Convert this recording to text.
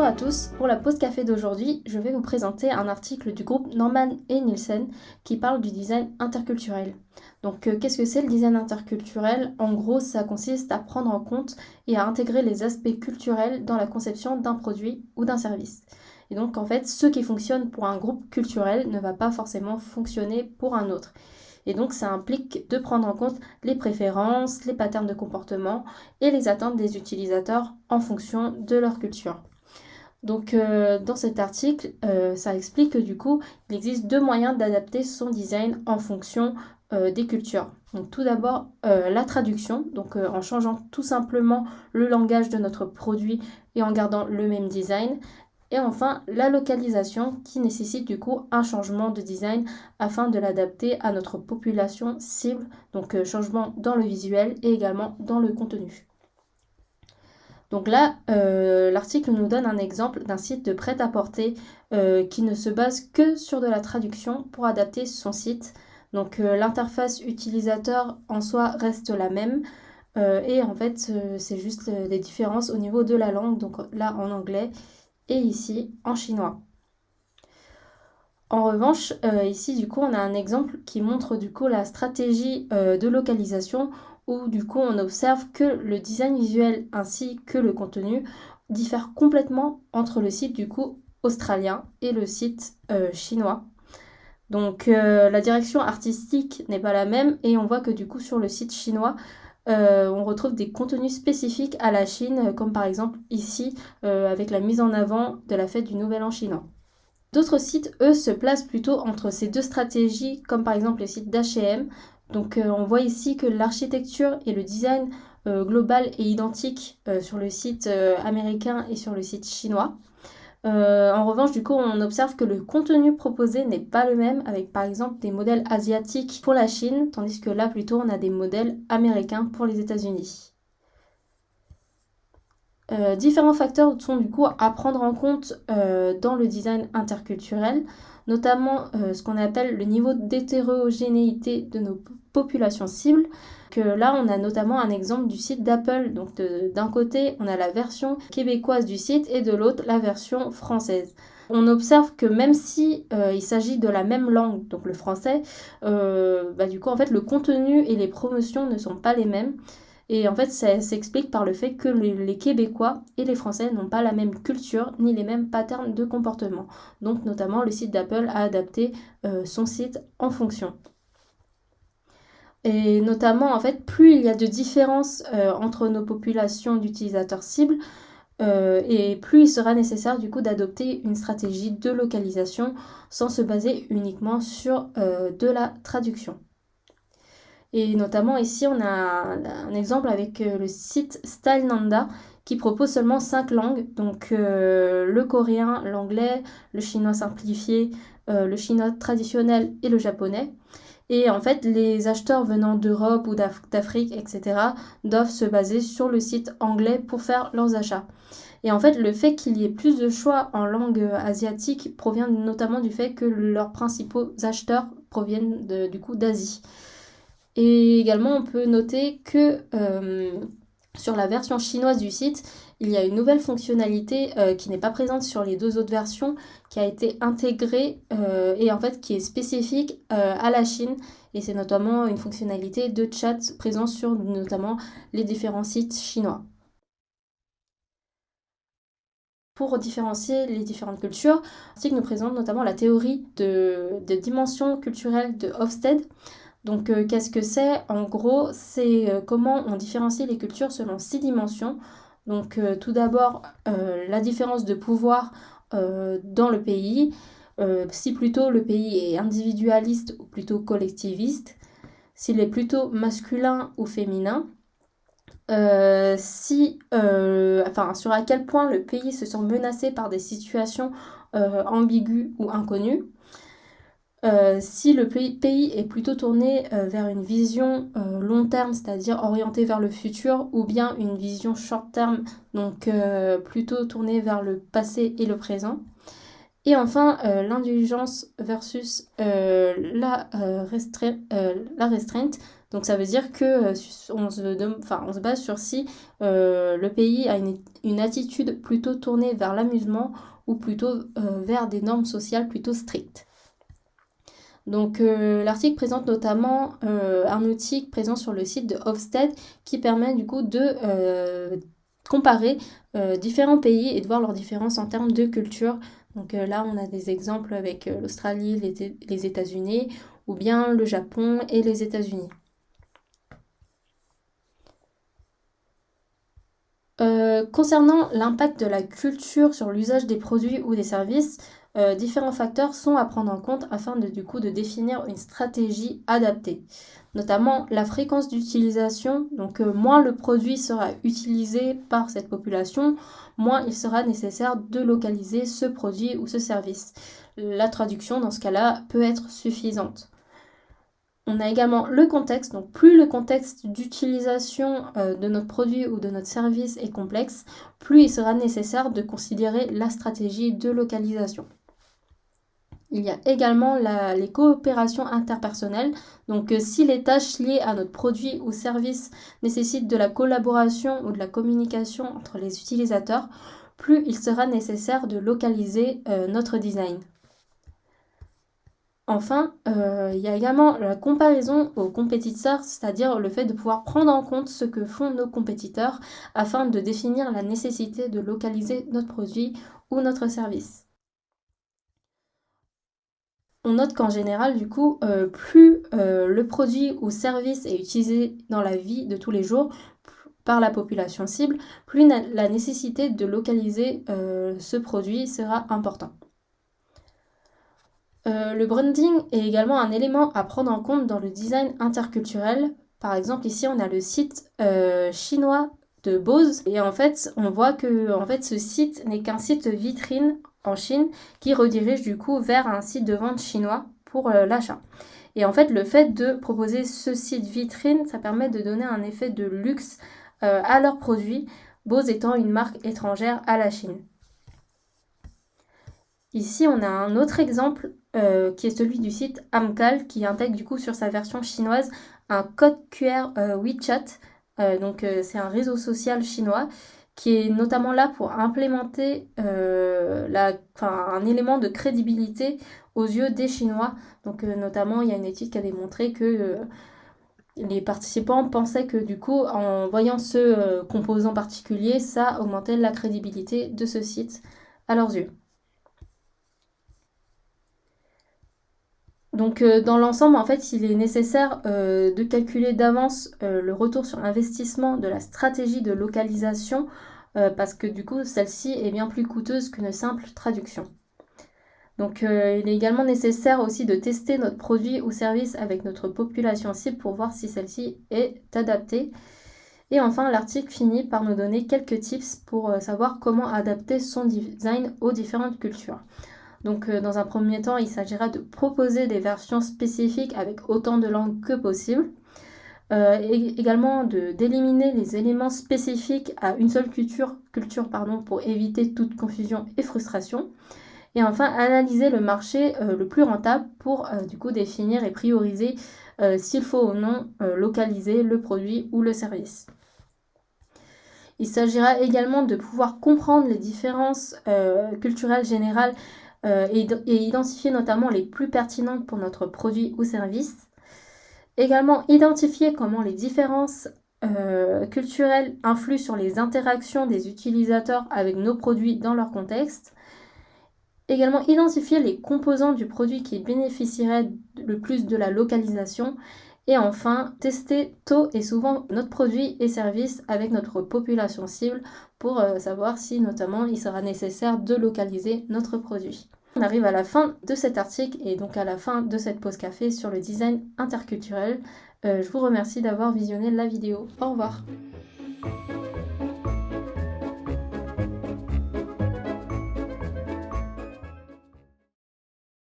Bonjour à tous, pour la pause café d'aujourd'hui, je vais vous présenter un article du groupe Norman et Nielsen qui parle du design interculturel. Donc qu'est-ce que c'est le design interculturel? En gros, ça consiste à prendre en compte et à intégrer les aspects culturels dans la conception d'un produit ou d'un service. Et donc en fait, ce qui fonctionne pour un groupe culturel ne va pas forcément fonctionner pour un autre. Et donc ça implique de prendre en compte les préférences, les patterns de comportement et les attentes des utilisateurs en fonction de leur culture. Donc dans cet article, ça explique que du coup, il existe deux moyens d'adapter son design en fonction des cultures. Donc tout d'abord, la traduction, donc en changeant tout simplement le langage de notre produit et en gardant le même design. Et enfin, la localisation qui nécessite du coup un changement de design afin de l'adapter à notre population cible, donc changement dans le visuel et également dans le contenu. Donc là, l'article nous donne un exemple d'un site de prêt-à-porter qui ne se base que sur de la traduction pour adapter son site. Donc l'interface utilisateur en soi reste la même et en fait c'est juste des différences au niveau de la langue, donc là en anglais et ici en chinois. En revanche, ici du coup on a un exemple qui montre du coup la stratégie de localisation où du coup on observe que le design visuel ainsi que le contenu diffèrent complètement entre le site du coup australien et le site chinois. Donc la direction artistique n'est pas la même et on voit que du coup sur le site chinois on retrouve des contenus spécifiques à la Chine comme par exemple ici avec la mise en avant de la fête du Nouvel An chinois. D'autres sites, eux, se placent plutôt entre ces deux stratégies, comme par exemple le site d'H&M. Donc on voit ici que l'architecture et le design global est identique sur le site américain et sur le site chinois. En revanche, du coup, on observe que le contenu proposé n'est pas le même, avec par exemple des modèles asiatiques pour la Chine, tandis que là, plutôt, on a des modèles américains pour les États-Unis. Différents facteurs sont du coup à prendre en compte dans le design interculturel, notamment ce qu'on appelle le niveau d'hétérogénéité de nos populations cibles. Que là, on a notamment un exemple du site d'Apple. Donc d'un côté, on a la version québécoise du site et de l'autre, la version française. On observe que même si il s'agit de la même langue, donc le français, du coup, en fait, le contenu et les promotions ne sont pas les mêmes. Et en fait, ça s'explique par le fait que les Québécois et les Français n'ont pas la même culture ni les mêmes patterns de comportement. Donc, notamment, le site d'Apple a adapté son site en fonction. Et notamment, en fait, plus il y a de différences entre nos populations d'utilisateurs cibles, et plus il sera nécessaire du coup d'adopter une stratégie de localisation sans se baser uniquement sur de la traduction. Et notamment ici, on a un exemple avec le site StyleNanda qui propose seulement 5 langues, donc le coréen, l'anglais, le chinois simplifié, le chinois traditionnel et le japonais. Et en fait, les acheteurs venant d'Europe ou d'Afrique, etc., doivent se baser sur le site anglais pour faire leurs achats. Et en fait, le fait qu'il y ait plus de choix en langue asiatique provient notamment du fait que leurs principaux acheteurs proviennent du coup d'Asie. Et également, on peut noter que sur la version chinoise du site, il y a une nouvelle fonctionnalité qui n'est pas présente sur les deux autres versions, qui a été intégrée et en fait qui est spécifique à la Chine. Et c'est notamment une fonctionnalité de chat présente sur notamment les différents sites chinois. Pour différencier les différentes cultures, l'article nous présente notamment la théorie de dimension culturelle de Hofstede. Donc, qu'est-ce que c'est? En gros, c'est comment on différencie les cultures selon 6 dimensions. Donc, tout d'abord, la différence de pouvoir dans le pays, si plutôt le pays est individualiste ou plutôt collectiviste, s'il est plutôt masculin ou féminin, sur à quel point le pays se sent menacé par des situations ambiguës ou inconnues. Si le pays est plutôt tourné vers une vision long terme, c'est-à-dire orientée vers le futur, ou bien une vision short terme, donc plutôt tournée vers le passé et le présent. Et enfin, l'indulgence versus la restreinte. Donc ça veut dire que on se base sur si le pays a une attitude plutôt tournée vers l'amusement ou plutôt vers des normes sociales plutôt strictes. Donc l'article présente notamment un outil présent sur le site de Ofsted qui permet du coup de comparer différents pays et de voir leurs différences en termes de culture. Donc là on a des exemples avec l'Australie, les États-Unis ou bien le Japon et les États-Unis. Concernant l'impact de la culture sur l'usage des produits ou des services, différents facteurs sont à prendre en compte afin de définir une stratégie adaptée. Notamment la fréquence d'utilisation, donc moins le produit sera utilisé par cette population, moins il sera nécessaire de localiser ce produit ou ce service. La traduction dans ce cas-là peut être suffisante. On a également le contexte, donc plus le contexte d'utilisation de notre produit ou de notre service est complexe, plus il sera nécessaire de considérer la stratégie de localisation. Il y a également les coopérations interpersonnelles, donc si les tâches liées à notre produit ou service nécessitent de la collaboration ou de la communication entre les utilisateurs, plus il sera nécessaire de localiser notre design. Enfin, il y a également la comparaison aux compétiteurs, c'est-à-dire le fait de pouvoir prendre en compte ce que font nos compétiteurs afin de définir la nécessité de localiser notre produit ou notre service. On note qu'en général, du coup, plus le produit ou service est utilisé dans la vie de tous les jours par la population cible, plus la nécessité de localiser ce produit sera important. Le branding est également un élément à prendre en compte dans le design interculturel. Par exemple, ici, on a le site chinois de Bose. Et en fait, on voit que ce site n'est qu'un site vitrine en Chine qui redirige du coup vers un site de vente chinois pour l'achat. Et en fait, le fait de proposer ce site vitrine, ça permet de donner un effet de luxe à leurs produits, Bose étant une marque étrangère à la Chine. Ici, on a un autre exemple qui est celui du site Amcal qui intègre du coup sur sa version chinoise un code QR WeChat. C'est un réseau social chinois qui est notamment là pour implémenter un élément de crédibilité aux yeux des Chinois. Donc notamment, il y a une étude qui a démontré que les participants pensaient que du coup, en voyant ce composant particulier, ça augmentait la crédibilité de ce site à leurs yeux. Donc dans l'ensemble, en fait, il est nécessaire de calculer d'avance le retour sur investissement de la stratégie de localisation parce que du coup, celle-ci est bien plus coûteuse qu'une simple traduction. Donc il est également nécessaire aussi de tester notre produit ou service avec notre population cible pour voir si celle-ci est adaptée. Et enfin, l'article finit par nous donner quelques tips pour savoir comment adapter son design aux différentes cultures. Donc dans un premier temps, il s'agira de proposer des versions spécifiques avec autant de langues que possible. Également d'éliminer les éléments spécifiques à une seule culture pour éviter toute confusion et frustration. Et enfin, analyser le marché le plus rentable pour définir et prioriser s'il faut ou non localiser le produit ou le service. Il s'agira également de pouvoir comprendre les différences culturelles générales et identifier notamment les plus pertinentes pour notre produit ou service. Également identifier comment les différences culturelles influent sur les interactions des utilisateurs avec nos produits dans leur contexte. Également identifier les composants du produit qui bénéficieraient le plus de la localisation. Et enfin, tester tôt et souvent notre produit et service avec notre population cible pour savoir si notamment il sera nécessaire de localiser notre produit. On arrive à la fin de cet article et donc à la fin de cette pause café sur le design interculturel. Je vous remercie d'avoir visionné la vidéo. Au revoir.